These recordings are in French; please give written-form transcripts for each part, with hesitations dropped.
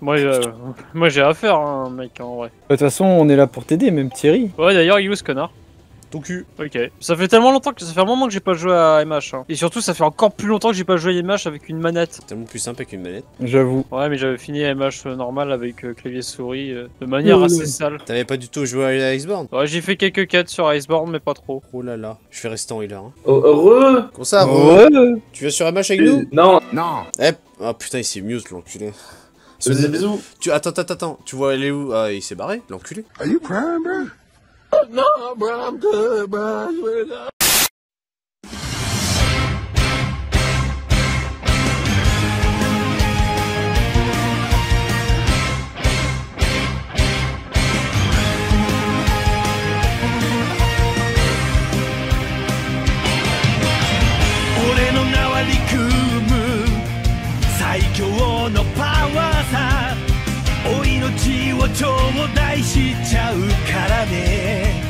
Moi j'ai affaire, hein, mec, en vrai. De toute façon, on est là pour t'aider, même Thierry. Ouais, d'ailleurs, il est où ce connard? Ton cul. Ok. Ça fait tellement longtemps que ça fait un moment que j'ai pas joué à MH. Hein. Et surtout, ça fait encore plus longtemps que j'ai pas joué à MH avec une manette. Tellement plus simple avec une manette. J'avoue. Ouais, mais j'avais fini MH normal avec clavier souris de manière assez sale. T'avais pas du tout joué à Iceborne? Ouais, j'ai fait quelques quêtes sur Iceborne, mais pas trop. Oh là là, je vais rester en healer. Hein. Oh, heureux. Comment ça, Ouais. Tu vas sur MH avec nous? Non. Non. Eh, oh putain, il s'est mute l'enculé. Bisous, bisous. Attends, tu vois, elle est où? Ah, il s'est barré, l'enculé. Are you crying, bro? No, bro, I'm good, bro. I swear to God. 俺の名はリクム最強のパワーさお命を頂戴しちゃうからね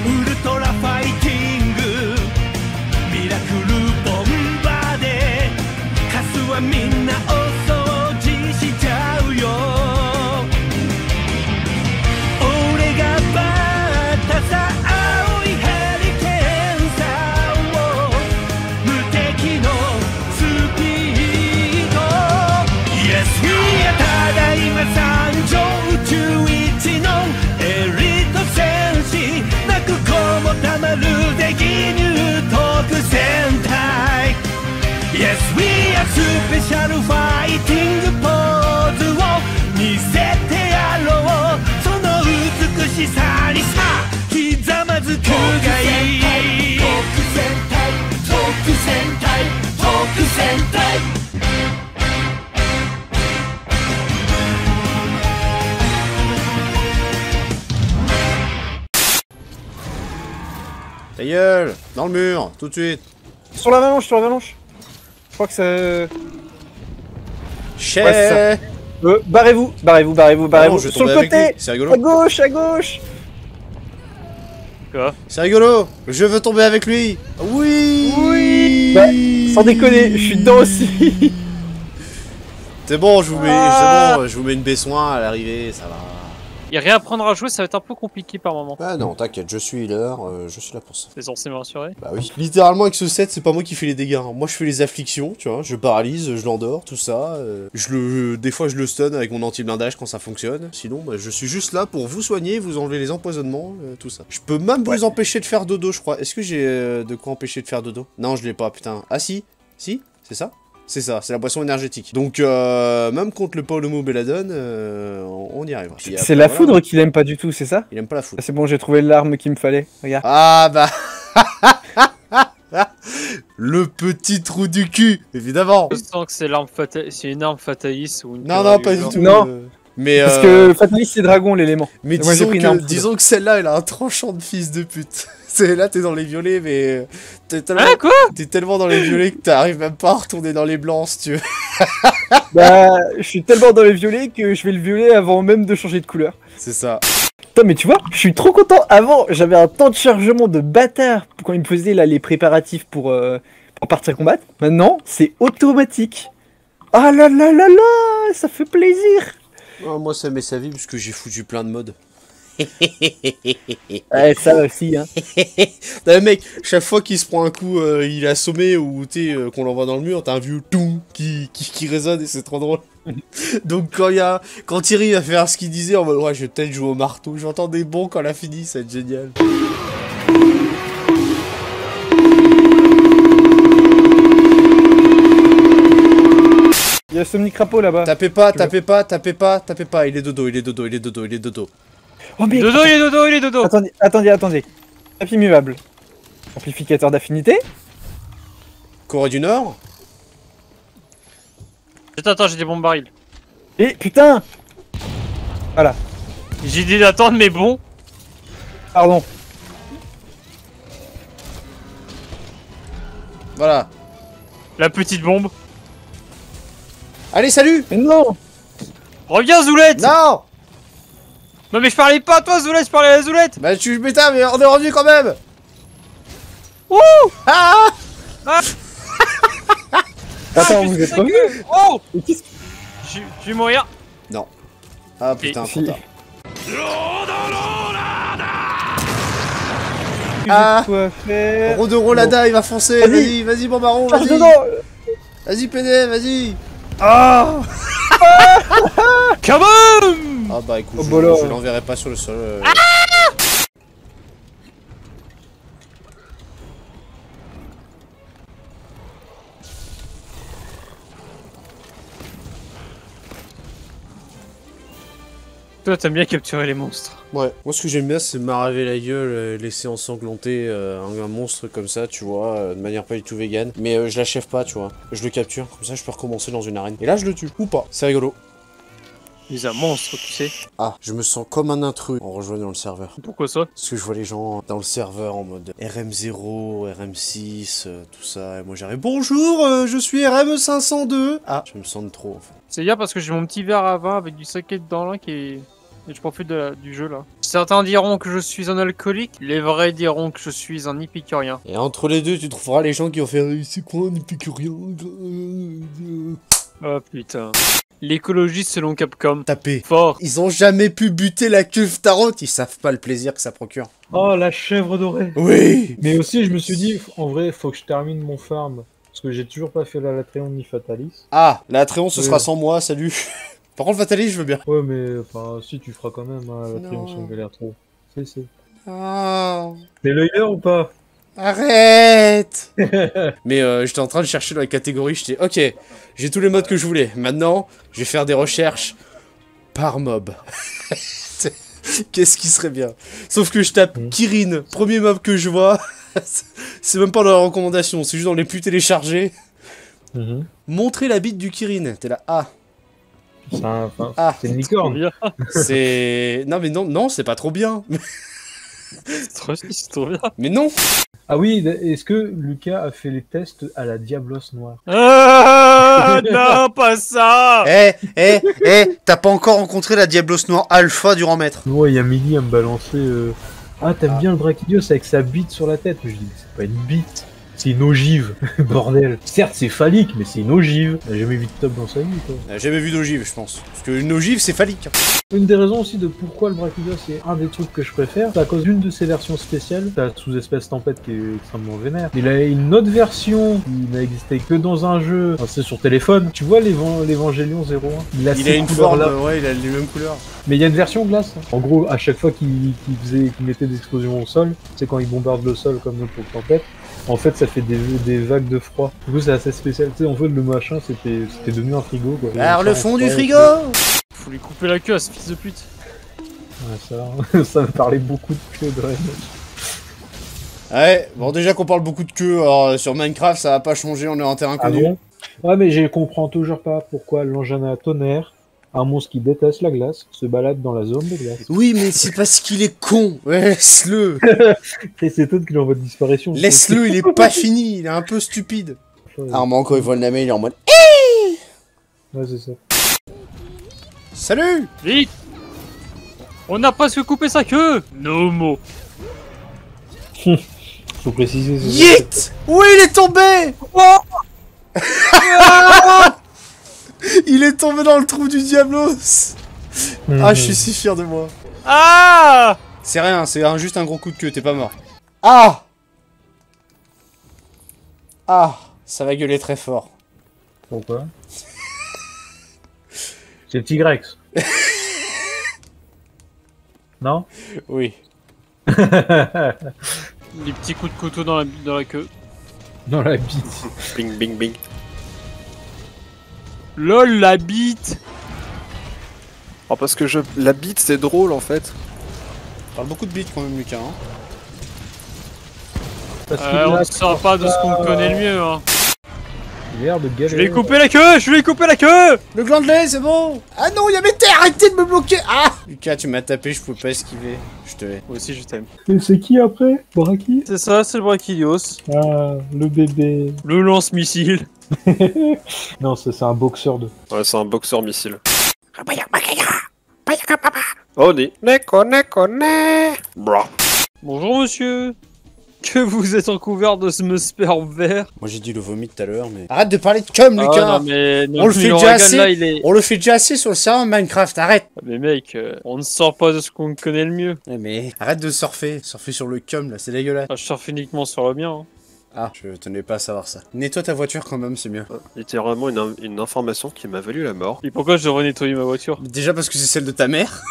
ウルトラファイティングミラクルボンバーでカスはみんなお掃除しちゃうよ俺がバッタさ青いヘリケンさを無敵のスピード Yes we are ただいま参上宇宙一のエリート戦士泣く子もたまるで義乳特戦隊 Yes we are スペシャルファイティングポーズを見せてやろうその美しさにさひざまずくがいい特戦隊特戦隊特戦隊Ta gueule! Dans le mur, tout de suite! Sur l'avalanche, sur l'avalanche. Je crois que ça... Chais! Ouais, barrez-vous, barrez-vous, barrez-vous, barrez-vous. je vais Sur le tomber avec côté. lui, c'est rigolo. À gauche, à gauche. Quoi? C'est rigolo! Je veux tomber avec lui! Oui! Oui. Bah, sans déconner, je suis dedans aussi. C'est bon, je vous mets, Ah. c'est bon, je vous mets une baissoin à l'arrivée, ça va. Et réapprendre à jouer, ça va être un peu compliqué par moment. Ah non, t'inquiète, je suis healer, je suis là pour ça. T'es censé me rassurer? Bah oui. Littéralement avec ce set, c'est pas moi qui fais les dégâts. Hein. Moi je fais les afflictions, tu vois. Je paralyse, je l'endors, tout ça. Des fois je le stun avec mon anti-blindage quand ça fonctionne. Sinon, bah, je suis juste là pour vous soigner, vous enlever les empoisonnements, tout ça. Je peux même vous empêcher de faire dodo, je crois. Est-ce que j'ai de quoi empêcher de faire dodo? Non, je l'ai pas, putain. Ah si? Si? C'est ça? C'est ça, c'est la boisson énergétique. Donc, même contre le Paolumu Belladone, on y arrivera. C'est la foudre qu'il aime pas du tout, c'est ça? Il aime pas la foudre. Ah, c'est bon, j'ai trouvé l'arme qu'il me fallait. Regarde. Ah bah... Le petit trou du cul, évidemment. Je sens que c'est une arme fataliste ou une... Non, pas du tout. Non. Mais Parce que Fatalis c'est dragon l'élément. Mais moi, j'ai pris une arme disons que celle-là, elle a un tranchant de fils de pute. Là, t'es dans les violets, mais... T'es tellement dans les violets que t'arrives même pas à retourner dans les blancs, si tu veux. Bah, je suis tellement dans les violets que je vais le violet avant même de changer de couleur. C'est ça. Putain, mais tu vois, je suis trop content. Avant, j'avais un temps de chargement de bâtard quand il me faisait là les préparatifs pour partir combattre. Maintenant, c'est automatique. Ah là là là là, ça fait plaisir. Oh, moi, ça met sa vie parce que j'ai foutu plein de modes. Ouais, ça aussi, hein. Non, mec, chaque fois qu'il se prend un coup, il est assommé ou qu'on l'envoie dans le mur, t'as un vieux toum qui résonne et c'est trop drôle. Donc quand Thierry va faire ce qu'il disait en mode ouais, je vais peut-être jouer au marteau, j'entends des bons quand elle a fini, ça va être génial. Il y a Somni Crapaud là-bas. Tapez pas, il est dodo. Oh mais Dodo, il est dodo. Attendez. Tapis muable. Amplificateur d'affinité. Corée du Nord. Attends, j'ai des bombes barils. Et putain. Voilà. J'ai dit d'attendre, mais bon. Pardon. Voilà. La petite bombe. Allez, salut. Mais non. Reviens, Zoulette. Non. Non mais je parlais pas à toi, Zoulette, je parlais à la Zoulette. Bah tu putain, mais on est revenu quand même. Wouh. Ah. Attends, vous êtes revenu. Oh. Mais qu'est-ce Je vais mourir. Non. Ah putain, trop tard. Ah. Quoi faire? Rodorolada, il va foncer. Vas-y. Vas-y, Bambaron, Charge vas-y. dedans. Vas-y, PD, vas-y. Ah. Come on. Ah bah écoute, Oh, bah là. je l'enverrai pas sur le sol. Toi, t'aimes bien capturer les monstres. Ouais, moi ce que j'aime bien c'est m'arraver la gueule, laisser ensanglanter un monstre comme ça, tu vois, de manière pas du tout vegan. Mais je l'achève pas, tu vois. Je le capture, comme ça je peux recommencer dans une arène. Et là je le tue, ou pas. C'est rigolo. Ils un monstre, tu sais. Ah, je me sens comme un intrus en rejoignant le serveur. Pourquoi ça? Parce que je vois les gens dans le serveur en mode RM0, RM6, tout ça. Et moi j'arrive, bonjour, je suis RM502. Ah, je me sens de trop en fait. C'est bien parce que j'ai mon petit verre à vin avec du saké dedans là qui est... Et je profite du jeu là. Certains diront que je suis un alcoolique, les vrais diront que je suis un épicurien. Et entre les deux, tu trouveras les gens qui vont faire c'est quoi un épicurien? Oh putain. L'écologiste selon Capcom. Taper. Fort. Ils ont jamais pu buter la cuve tarot, ils savent pas le plaisir que ça procure. Oh, la chèvre dorée. Oui. Mais aussi, je me suis dit, en vrai, faut que je termine mon farm. Parce que j'ai toujours pas fait la Latréon ni Fatalis. Ah, la Tréon ce Oui. sera sans moi, salut. Par contre, Fatalis, je veux bien. Ouais, mais enfin, si tu feras quand même, hein, la Latréon, Non. ça me galère trop. C'est. Ah, T'es l'œiller ou pas? arrête. Mais j'étais en train de chercher dans la catégorie, j'étais ok, j'ai tous les modes que je voulais. Maintenant, je vais faire des recherches par mob. Qu'est-ce qui serait bien? Sauf que je tape Kirin, premier mob que je vois. C'est même pas dans la recommandation, c'est juste dans les plus téléchargés. Mhm. Montrer la bite du Kirin. T'es là, ah, ah, C'est une licorne. Bien. c'est... Non mais non, c'est pas trop bien. C'est trop bien. Mais non. Ah oui, est-ce que Lucas a fait les tests à la Diablos noire? Ah, non, pas ça. T'as pas encore rencontré la Diablos Noire Alpha du Maître. Ouais, il y a Millie à me balancer. Ah, t'aimes bien le Drakidios avec sa bite sur la tête? Mais je dis, c'est pas une bite. C'est une ogive, bordel. Certes, c'est phallique, mais c'est une ogive. Elle a jamais vu de top dans sa vie, quoi. J'ai jamais vu d'ogive, je pense. Parce que une ogive, c'est phallique. Une des raisons aussi de pourquoi le Drakidios est un des trucs que je préfère, c'est à cause d'une de ses versions spéciales, la sous-espèce tempête qui est extrêmement vénère. Il a une autre version qui n'a existé que dans un jeu, enfin, c'est sur téléphone. Tu vois l'Evangélion 01? Il a Il ces a une forme, couleurs-là. ouais, il a les mêmes couleurs. Mais il y a une version glace. En gros, à chaque fois qu'il mettait des explosions au sol, c'est quand il bombarde le sol comme pour tempête. En fait, ça fait des vagues de froid. Du coup, c'est assez spécial. Tu sais, en fait, le machin, c'était devenu un frigo, quoi. Alors, le fond du frigo. Faut lui couper la queue à ce fils de pute. Ouais, ça me parlait beaucoup de queue de Red. Ouais, bon, déjà qu'on parle beaucoup de queue, alors sur Minecraft, ça va pas changer, on est en terrain Ah connu. bon? Ouais, mais je comprends toujours pas pourquoi l'Angina tonnerre, un monstre qui déteste la glace, se balade dans la zone de glace. Oui, mais c'est parce qu'il est con. Ouais, laisse-le. Et c'est tout qu'il est en voie de disparition. Laisse-le, il est pas fini, il est un peu stupide. Armand, quand il voit le Namé, il est en mode Ouais, c'est ça. salut. Vite. On a presque coupé sa queue. No mots. Faut préciser. c'est ça. Yeet. Oui, il est tombé. Il est tombé dans le trou du Diablos. Ah, je suis si fier de moi. Ah. C'est rien, c'est juste un gros coup de queue, t'es pas mort. Ah. Ah, ça va gueuler très fort. Pourquoi? C'est le Tigrex. Non? Oui. Des petits coups de couteau dans la queue. Dans la bite. Bing, bing, bing. LOL, la bite. Oh, parce que la bite, c'est drôle, en fait. On parle beaucoup de bits quand même, Lucas. Hein. Parce qu'il On a- ne sort pas de ce qu'on connaît le mieux. Hein. Il a l'air de Je galérer. lui ai coupé la queue. Je lui ai coupé la queue. Le gland de lait, c'est bon. Ah non, il y avait terre, arrêtez de me bloquer. Ah. Lucas, tu m'as tapé, je pouvais pas esquiver. Je te hais. Moi aussi, je t'aime. Et c'est qui après? Braki? C'est ça, c'est le Brachilios. Ah, le bébé. Le lance-missile. Non, c'est un boxeur de. Ouais, c'est un boxeur missile. Oh, Neko, neko, ne. Bra. Bonjour, monsieur. Que vous êtes recouvert de ce sperme vert. Moi j'ai dit le vomi tout à l'heure, mais... Arrête de parler de cum, Ah Lucas. non, mais On le fait déjà assez. Là, il est... On le fait déjà assez sur le serveur Minecraft, arrête. Mais mec, on ne sort pas de ce qu'on connaît le mieux. Mais arrête de surfer. Surfer sur le cum, là, c'est dégueulasse. Ah, je surfe uniquement sur le mien. Hein. Ah, je tenais pas à savoir ça. Nettoie ta voiture quand même, c'est mieux. Littéralement une information qui m'a valu la mort. Et pourquoi je devrais nettoyer ma voiture? Déjà parce que c'est celle de ta mère.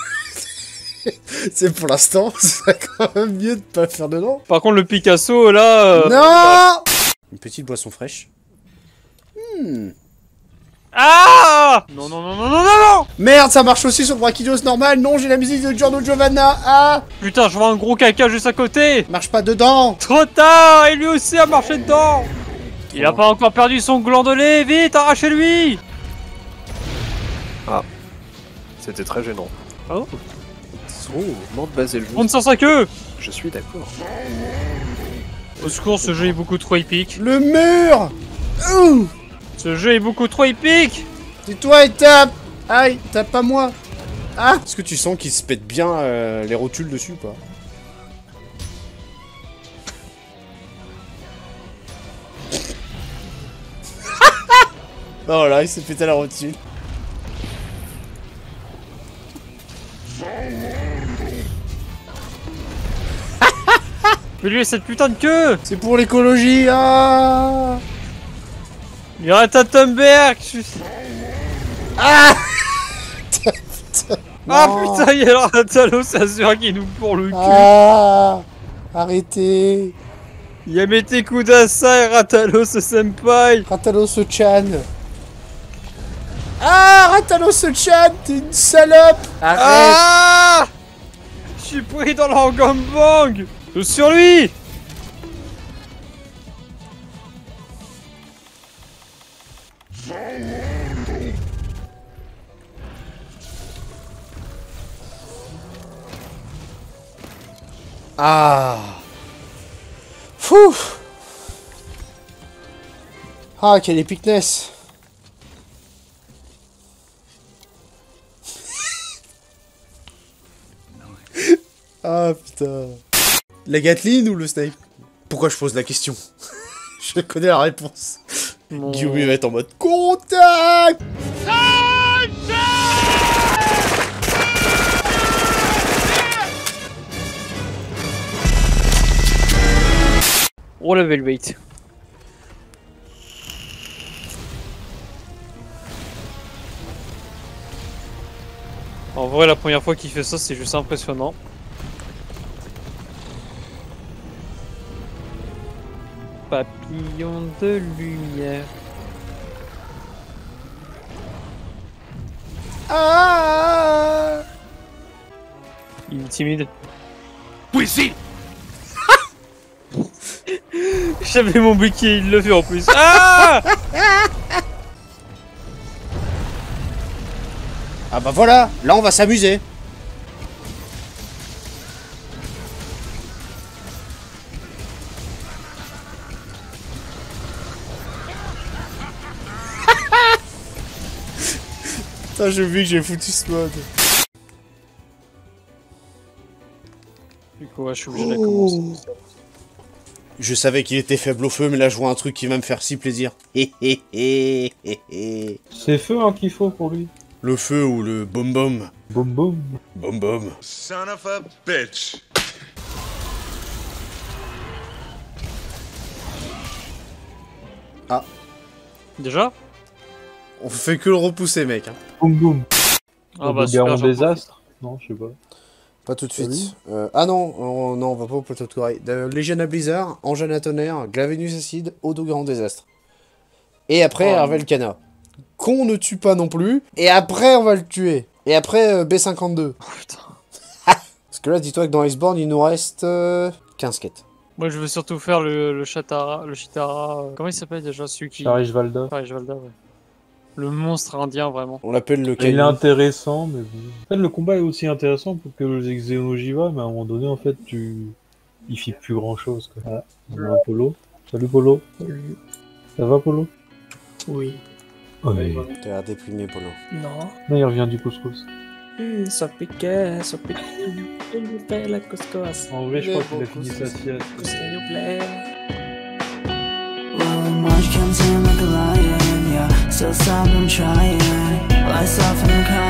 C'est pour l'instant, c'est quand même mieux de pas le faire dedans. Par contre, le Picasso, là... Non. Une petite boisson fraîche. Ah non, non, non, non, non, non, non. Merde, ça marche aussi sur Brachydios normal. Non, j'ai la musique de Giorno Giovanna. Ah, Putain, je vois un gros caca juste à côté. marche pas dedans. Trop tard. Et lui aussi a marché dedans. Il a pas encore perdu son gland de lait. Vite, arrachez-lui. C'était très gênant. Oh. Oh, mort de Basil. On ne sent sa queue. Je suis d'accord. Au secours, ce jeu est beaucoup trop épique. Le mur. Ouh. Ce jeu est beaucoup trop épique. Tais-toi et tape. Aïe, tape pas moi. Ah. Est-ce que tu sens qu'il se pète bien les rotules dessus ou pas? Oh là, il s'est pété la rotule. Mais lui, cette putain de queue. C'est pour l'écologie, ah. Il rate à Thunberg. Ah. Ah Non. putain, il y a le Ratalos Azur qui nous pour le cul. Ah. Arrêtez. Yamete Kudasai, Ratalos Senpai. Ratalos-chan. Ah, Ratalos-chan, t'es une salope. Arrête. Ah, je suis pris dans leur gangbang. Sur lui. Ah. Fou. Ah, quelle épicness. Ah putain. La Gatling ou le snipe? Pourquoi je pose la question? Je connais la réponse. Mon... Guillaume va être en mode contact. Oh la Velvet. En vrai, la première fois qu'il fait ça, c'est juste impressionnant. Papillon de lumière. Ah. Il est timide. Oui, si. J'avais mon bouquet, il le fait en plus. Ah. Ah bah voilà, là on va s'amuser. Putain, j'ai vu que j'ai foutu ce mode. Du coup, ouais, je suis obligé de la commencer. Je savais qu'il était faible au feu, mais là je vois un truc qui va me faire si plaisir. C'est feu hein, qu'il faut pour lui. Le feu ou le bom-bom. Boum boum. Bom-bom. Son of a bitch. Déjà? On fait que le repousser, mec. Hein. Boum boum. Ah Le bah Baron super. des astres. Non, je sais pas. Pas tout de Ah suite. Ah non, non, on va pas au plateau de Corée. Légion à Blizzard, Engine à Tonnerre, Glavenus Acide, Odo Grand Désastre. Et après, Oh. Hervelkana. Qu'on ne tue pas non plus. Et après, on va le tuer. Et après, B52. Oh putain. Parce que là, dis-toi que dans Iceborne, il nous reste 15 quêtes. Moi, je veux surtout faire le Chitara. Comment il s'appelle déjà celui qui. Charish Valda. Valda, ouais. Le monstre indien, vraiment. On l'appelle le Il est Kaiju. intéressant, mais bon. En fait, le combat est aussi intéressant pour que les Xenojiva, mais à un moment donné, en fait, il fait plus grand chose, quoi. Voilà. On a Polo. Salut Polo. Ça va Polo? Oui. Oh, mais... T'as l'air déprimé, Polo. Non. Non, il revient du couscous. Ça piquait, il me fait la couscous. En vrai, je crois qu'il a fini sa sieste. S'il vous plaît. Well, much can seem like a lion, yeah. Still stop, I'm trying. Lights off and I'm